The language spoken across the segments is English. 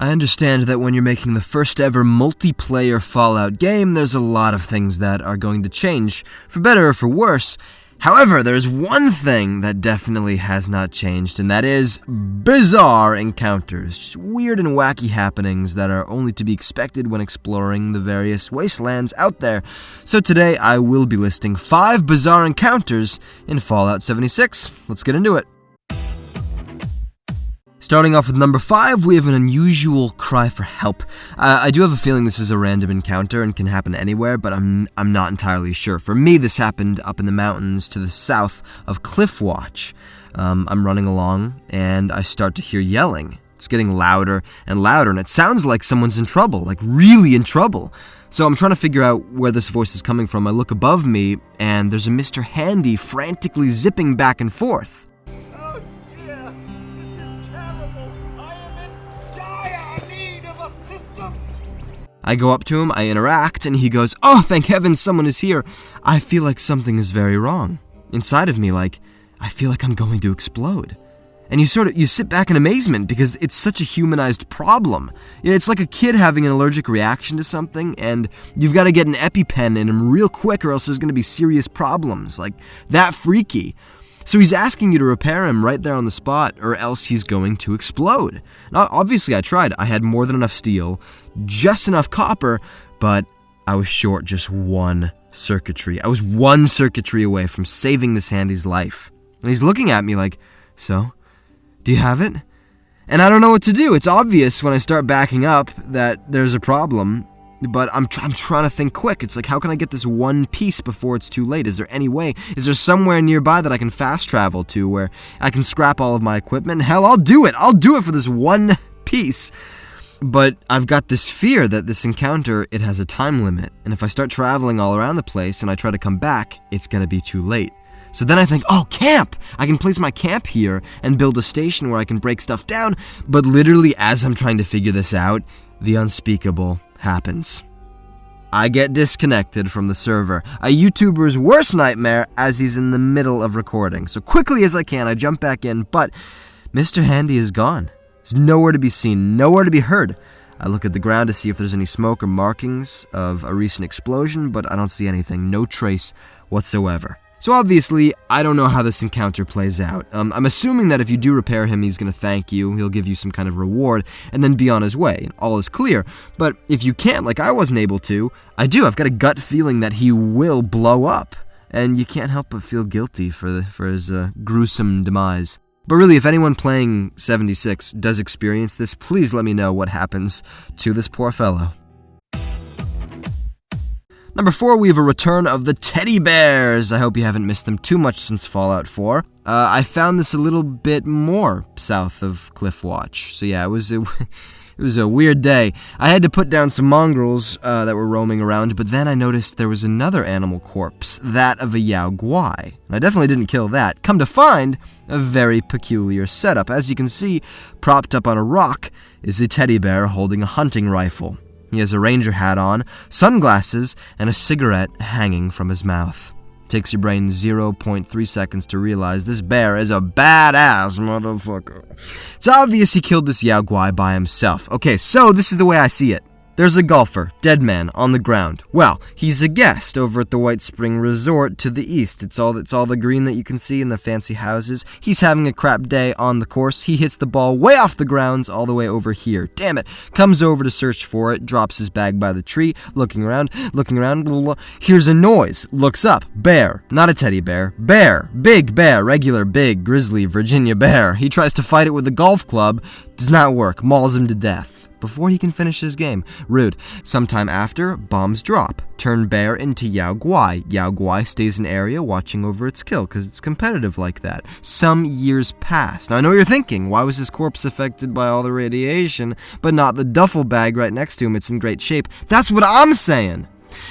I understand that when you're making the first ever multiplayer Fallout game, there's a lot of things that are going to change, for better or for worse. However, there's one thing that definitely has not changed, and that is bizarre encounters. Just weird and wacky happenings that are only to be expected when exploring the various wastelands out there. So today, I will be listing 5 bizarre encounters in Fallout 76. Let's get into it. Starting off with number 5, we have an unusual cry for help. I do have a feeling this is a random encounter and can happen anywhere, but I'm not entirely sure. For me, this happened up in the mountains to the south of Cliffwatch. I'm running along, and I start to hear yelling. It's getting louder and louder, and it sounds like someone's in trouble, like really in trouble. So I'm trying to figure out where this voice is coming from. I look above me, and there's a Mr. Handy frantically zipping back and forth. I go up to him, I interact, and he goes, "Oh, thank heavens someone is here." I feel like something is very wrong. Inside of me, I feel like I'm going to explode. And you sit back in amazement because it's such a humanized problem. It's like a kid having an allergic reaction to something, and you've got to get an EpiPen in him real quick or else there's going to be serious problems. Like, that freaky. So he's asking you to repair him right there on the spot, or else he's going to explode. Now, obviously I tried. I had more than enough steel, just enough copper, but I was short just one circuitry. I was one circuitry away from saving this Handy's life. And he's looking at me like, "So, do you have it?" And I don't know what to do. It's obvious when I start backing up that there's a problem, but I'm trying to think quick. It's like, how can I get this one piece before it's too late? Is there any way? Is there somewhere nearby that I can fast travel to where I can scrap all of my equipment? Hell, I'll do it. I'll do it for this one piece. But I've got this fear that this encounter, it has a time limit. And if I start traveling all around the place and I try to come back, it's going to be too late. So then I think, oh, camp! I can place my camp here and build a station where I can break stuff down. But literally, as I'm trying to figure this out, the unspeakable happens. I get disconnected from the server. A YouTuber's worst nightmare as he's in the middle of recording. So quickly as I can, I jump back in, but Mr. Handy is gone. He's nowhere to be seen, nowhere to be heard. I look at the ground to see if there's any smoke or markings of a recent explosion, but I don't see anything, no trace whatsoever. So obviously, I don't know how this encounter plays out. I'm assuming that if you do repair him, he's going to thank you, he'll give you some kind of reward, and then be on his way. All is clear. But if you can't, like I wasn't able to, I've got a gut feeling that he will blow up. And you can't help but feel guilty for his gruesome demise. But really, if anyone playing 76 does experience this, please let me know what happens to this poor fellow. Number 4, we have a return of the teddy bears. I hope you haven't missed them too much since Fallout 4. I found this a little bit more south of Cliffwatch. So yeah, it was a weird day. I had to put down some mongrels that were roaming around, but then I noticed there was another animal corpse, that of a Yao Guai. I definitely didn't kill that. Come to find, a very peculiar setup. As you can see, propped up on a rock is a teddy bear holding a hunting rifle. He has a ranger hat on, sunglasses, and a cigarette hanging from his mouth. Takes your brain 0.3 seconds to realize this bear is a badass motherfucker. It's obvious he killed this Yao Guai by himself. Okay, so this is the way I see it. There's a golfer, dead man, on the ground. Well, he's a guest over at the White Spring Resort to the east. It's all the green that you can see in the fancy houses. He's having a crap day on the course. He hits the ball way off the grounds all the way over here. Damn it. Comes over to search for it, drops his bag by the tree, looking around, blah, blah, blah. Hears a noise, looks up. Bear, not a teddy bear. Bear, big bear, regular, big, grizzly, Virginia bear. He tries to fight it with a golf club. Does not work. Mauls him to death before he can finish his game. Rude. Sometime after, bombs drop. Turn bear into Yao Guai. Yao Guai stays in area watching over its kill, because it's competitive like that. Some years pass. Now I know what you're thinking, why was his corpse affected by all the radiation, but not the duffel bag right next to him? It's in great shape. That's what I'm saying!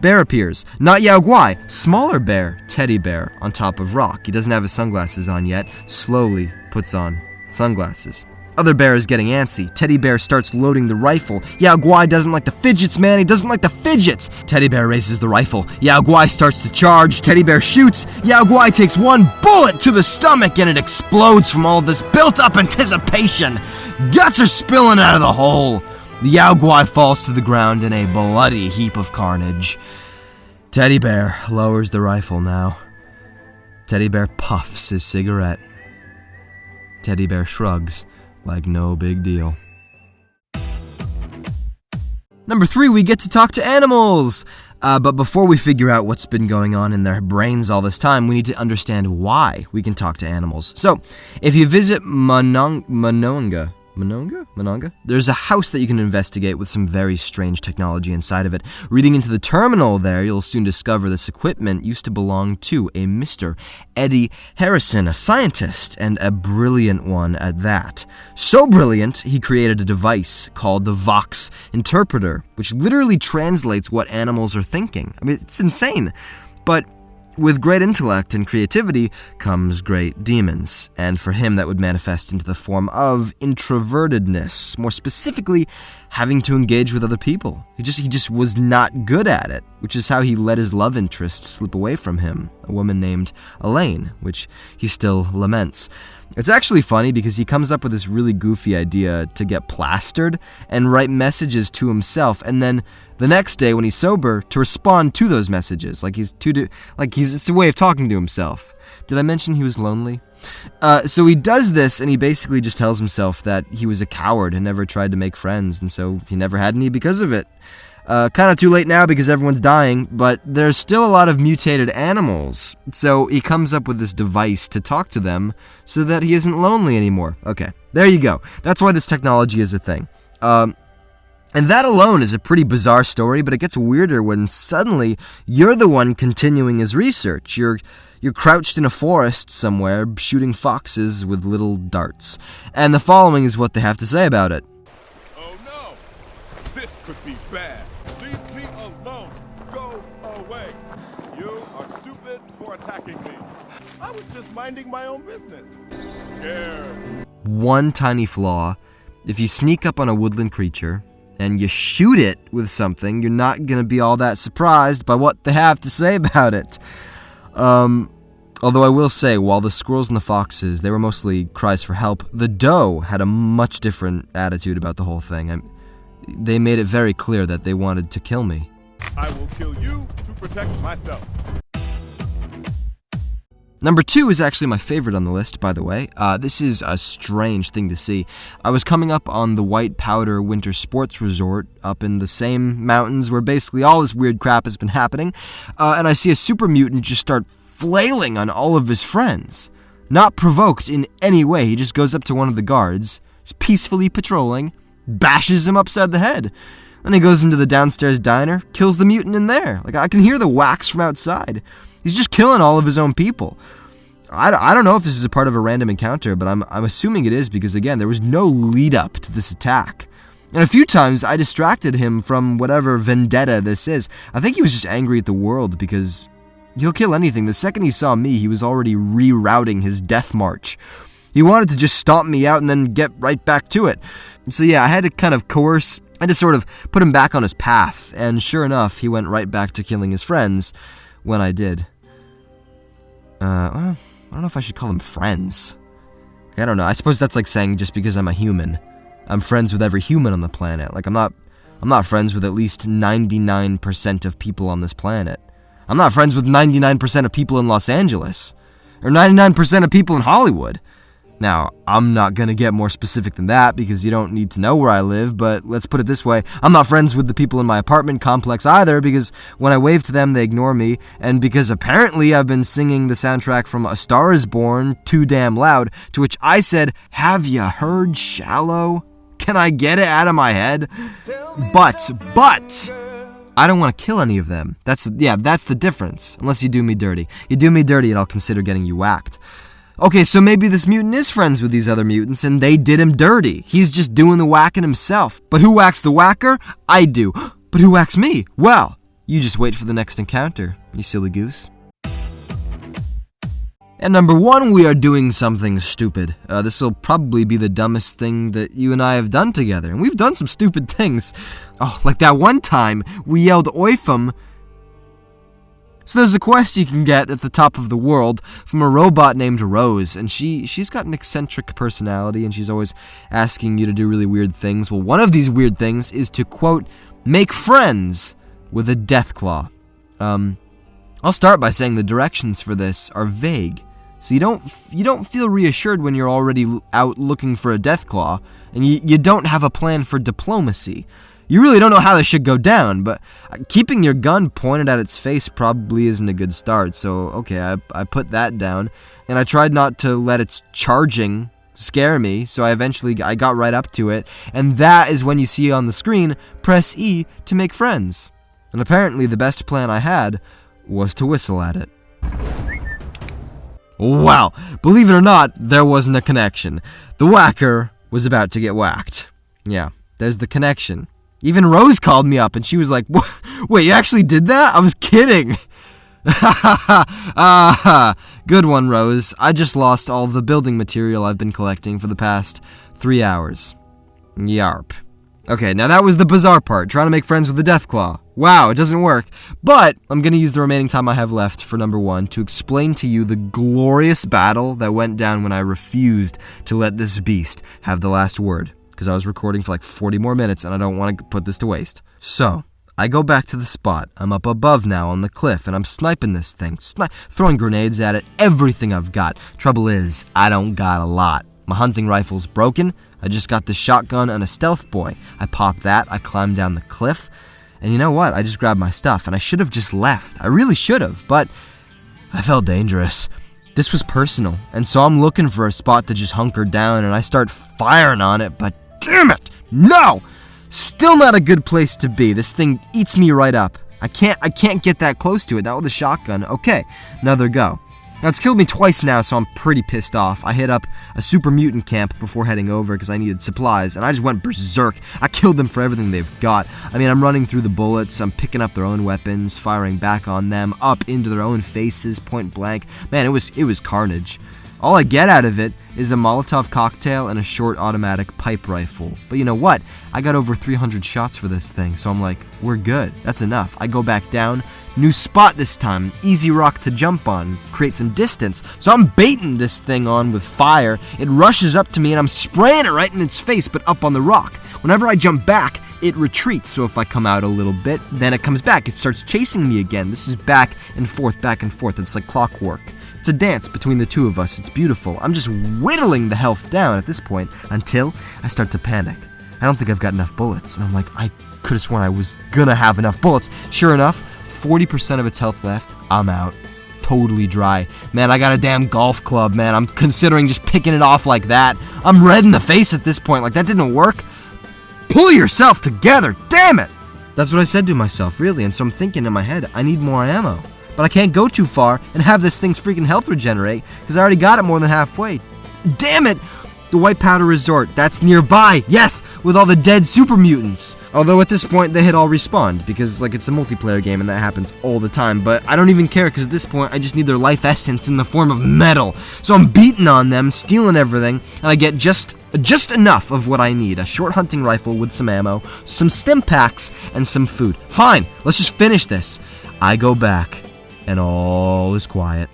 Bear appears. Not Yao Guai. Smaller bear. Teddy bear. On top of rock. He doesn't have his sunglasses on yet. Slowly puts on sunglasses. Other bear is getting antsy. Teddy bear starts loading the rifle. Yao Guai doesn't like the fidgets, man. He doesn't like the fidgets. Teddy bear raises the rifle. Yao Guai starts to charge. Teddy bear shoots. Yao Guai takes one bullet to the stomach and it explodes from all of this built-up anticipation. Guts are spilling out of the hole. The Yao Guai falls to the ground in a bloody heap of carnage. Teddy Bear lowers the rifle now. Teddy Bear puffs his cigarette. Teddy Bear shrugs like no big deal. Number 3, we get to talk to animals! But before we figure out what's been going on in their brains all this time, we need to understand why we can talk to animals. So, if you visit Mononga, there's a house that you can investigate with some very strange technology inside of it. Reading into the terminal there, you'll soon discover this equipment used to belong to a Mr. Eddie Harrison, a scientist, and a brilliant one at that. So brilliant, he created a device called the Vox Interpreter, which literally translates what animals are thinking. I mean, it's insane. But with great intellect and creativity comes great demons, and for him that would manifest into the form of introvertedness, more specifically, having to engage with other people. He just was not good at it, which is how he let his love interest slip away from him, a woman named Elaine, which he still laments. It's actually funny because he comes up with this really goofy idea to get plastered and write messages to himself, and then the next day when he's sober to respond to those messages, it's a way of talking to himself. Did I mention he was lonely? So he does this, and he basically just tells himself that he was a coward and never tried to make friends, and so he never had any because of it. Kind of too late now because everyone's dying, but there's still a lot of mutated animals. So he comes up with this device to talk to them so that he isn't lonely anymore. Okay, there you go. That's why this technology is a thing. And that alone is a pretty bizarre story, but it gets weirder when suddenly you're the one continuing his research. You're crouched in a forest somewhere, shooting foxes with little darts. And the following is what they have to say about it. Oh no! This could be bad. Leave me alone. Go away. You are stupid for attacking me. I was just minding my own business. Scared. One tiny flaw. If you sneak up on a woodland creature and you shoot it with something, you're not going to be all that surprised by what they have to say about it. Although I will say, while the squirrels and the foxes, they were mostly cries for help, the doe had a much different attitude about the whole thing. They made it very clear that they wanted to kill me. I will kill you to protect myself. Number 2 is actually my favorite on the list, by the way. This is a strange thing to see. I was coming up on the White Powder Winter Sports Resort up in the same mountains where basically all this weird crap has been happening, and I see a super mutant just start flailing on all of his friends. Not provoked in any way, he just goes up to one of the guards, is peacefully patrolling, bashes him upside the head. Then he goes into the downstairs diner, kills the mutant in there. I can hear the whacks from outside. He's just killing all of his own people. I don't know if this is a part of a random encounter, but I'm assuming it is because, again, there was no lead up to this attack. And a few times I distracted him from whatever vendetta this is. I think he was just angry at the world because he'll kill anything. The second he saw me, he was already rerouting his death march. He wanted to just stomp me out and then get right back to it. So yeah, I had to kind of coerce, I had to sort of put him back on his path. And sure enough, he went right back to killing his friends when I did. Well, I don't know if I should call them friends. I don't know. I suppose that's like saying just because I'm a human, I'm friends with every human on the planet. I'm not friends with at least 99% of people on this planet. I'm not friends with 99% of people in Los Angeles, or 99% of people in Hollywood. Now, I'm not going to get more specific than that because you don't need to know where I live, but let's put it this way. I'm not friends with the people in my apartment complex either because when I wave to them, they ignore me, and because apparently I've been singing the soundtrack from A Star Is Born too damn loud, to which I said, "Have ya heard Shallow? Can I get it out of my head?" But I don't want to kill any of them. That's the difference. Unless you do me dirty. You do me dirty and I'll consider getting you whacked. Okay, so maybe this mutant is friends with these other mutants and they did him dirty. He's just doing the whacking himself. But who whacks the whacker? I do. But who whacks me? Well, you just wait for the next encounter, you silly goose. And number 1, we are doing something stupid. This will probably be the dumbest thing that you and I have done together. And we've done some stupid things. Oh, like that one time we yelled Oifum So there's a quest you can get at the top of the world from a robot named Rose, and she's got an eccentric personality, and she's always asking you to do really weird things. Well, one of these weird things is to, quote, make friends with a Deathclaw. I'll start by saying the directions for this are vague, so you don't feel reassured when you're already out looking for a Deathclaw, and you don't have a plan for diplomacy. You really don't know how this should go down, but keeping your gun pointed at its face probably isn't a good start, so okay, I put that down, and I tried not to let its charging scare me, so I got right up to it, and that is when you see on the screen, press E to make friends. And apparently the best plan I had was to whistle at it. Well, believe it or not, there wasn't a connection. The whacker was about to get whacked. Yeah, there's the connection. Even Rose called me up, and she was like, wait, you actually did that? I was kidding. Good one, Rose. I just lost all the building material I've been collecting for the past 3 hours. Yarp. Okay, now that was the bizarre part, trying to make friends with the Deathclaw. Wow, it doesn't work. But I'm going to use the remaining time I have left for number 1 to explain to you the glorious battle that went down when I refused to let this beast have the last word. Because I was recording for like 40 more minutes and I don't want to put this to waste. So, I go back to the spot. I'm up above now on the cliff and I'm sniping this thing. Throwing grenades at it, everything I've got. Trouble is, I don't got a lot. My hunting rifle's broken. I just got the shotgun and a stealth boy. I pop that, I climb down the cliff. And you know what? I just grabbed my stuff and I should have just left. I really should have, but I felt dangerous. This was personal, and so I'm looking for a spot to just hunker down and I start firing on it, but damn it! No! Still not a good place to be. This thing eats me right up. I can't get that close to it, not with a shotgun. Okay, another go. Now, it's killed me twice now, so I'm pretty pissed off. I hit up a super mutant camp before heading over because I needed supplies, and I just went berserk. I killed them for everything they've got. I mean, I'm running through the bullets, I'm picking up their own weapons, firing back on them, up into their own faces, point blank. Man, it was carnage. All I get out of it is a Molotov cocktail and a short automatic pipe rifle. But you know what? I got over 300 shots for this thing, so I'm like, we're good. That's enough. I go back down. New spot this time. Easy rock to jump on. Create some distance. So I'm baiting this thing on with fire. It rushes up to me and I'm spraying it right in its face, but up on the rock. Whenever I jump back, it retreats. So if I come out a little bit, then it comes back. It starts chasing me again. This is back and forth, back and forth. It's like clockwork. It's a dance between the two of us. It's beautiful. I'm just whittling the health down at this point until I start to panic. I don't think I've got enough bullets. And I'm like, I could have sworn I was gonna have enough bullets. Sure enough, 40% of its health left. I'm out. Totally dry. Man, I got a damn golf club, man. I'm considering just picking it off like that. I'm red in the face at this point. Like, that didn't work. Pull yourself together. Damn it. That's what I said to myself, really. And so I'm thinking in my head, I need more ammo. But I can't go too far and have this thing's freaking health regenerate because I already got it more than halfway. Damn it! The White Powder Resort, that's nearby, yes, with all the dead super mutants. Although at this point they had all respawned because like it's a multiplayer game and that happens all the time. But I don't even care because at this point I just need their life essence in the form of metal. So I'm beating on them, stealing everything, and I get just enough of what I need. A short hunting rifle with some ammo, some stim packs, and some food. Fine, let's just finish this. I go back. And all is quiet.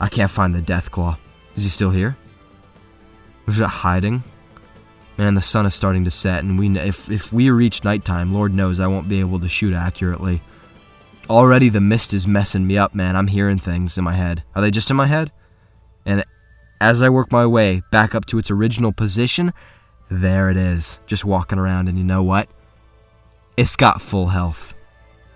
I can't find the Deathclaw. Is he still here? Was it hiding? Man, the sun is starting to set, and if we reach nighttime, Lord knows I won't be able to shoot accurately. Already the mist is messing me up, man. I'm hearing things in my head. Are they just in my head? And as I work my way back up to its original position, there it is, just walking around, and you know what? It's got full health.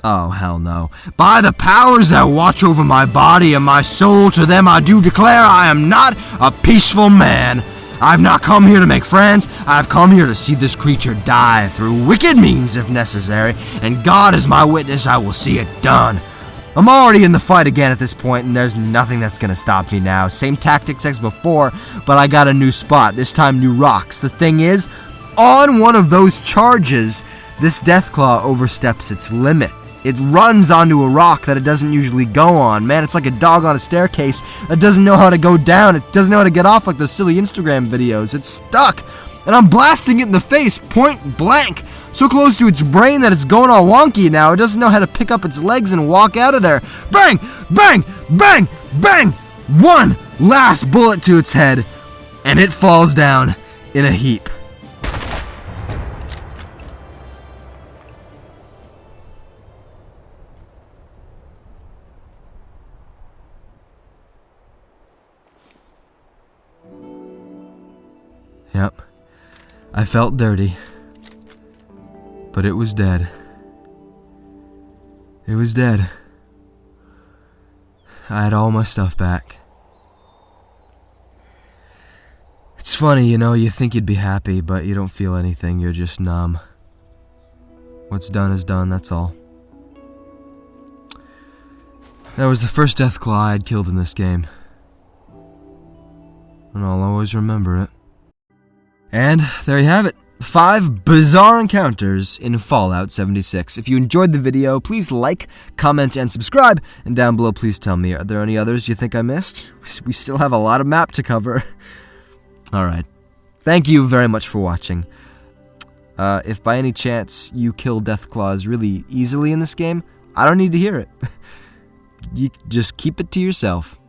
Oh, hell no. By the powers that watch over my body and my soul, to them I do declare I am not a peaceful man. I've not come here to make friends. I've come here to see this creature die through wicked means if necessary, and God is my witness, I will see it done. I'm already in the fight again at this point, and there's nothing that's gonna stop me now. Same tactics as before, but I got a new spot, this time new rocks. The thing is, on one of those charges, this Deathclaw oversteps its limit. It runs onto a rock that it doesn't usually go on. Man, it's like a dog on a staircase that doesn't know how to go down. It doesn't know how to get off like those silly Instagram videos. It's stuck. and I'm blasting it in the face, point blank, so close to its brain that it's going all wonky now. It doesn't know how to pick up its legs and walk out of there. Bang! Bang! Bang! Bang! One last bullet to its head, and it falls down in a heap. Yep, I felt dirty, but it was dead. It was dead. I had all my stuff back. It's funny, you know, you think you'd be happy, but you don't feel anything, you're just numb. What's done is done, that's all. That was the first Deathclaw I'd killed in this game. And I'll always remember it. And there you have it. 5 bizarre encounters in Fallout 76. If you enjoyed the video, please like, comment, and subscribe. And down below, please tell me, are there any others you think I missed? We still have a lot of map to cover. Alright. Thank you very much for watching. If by any chance you kill Deathclaws really easily in this game, I don't need to hear it. You just keep it to yourself.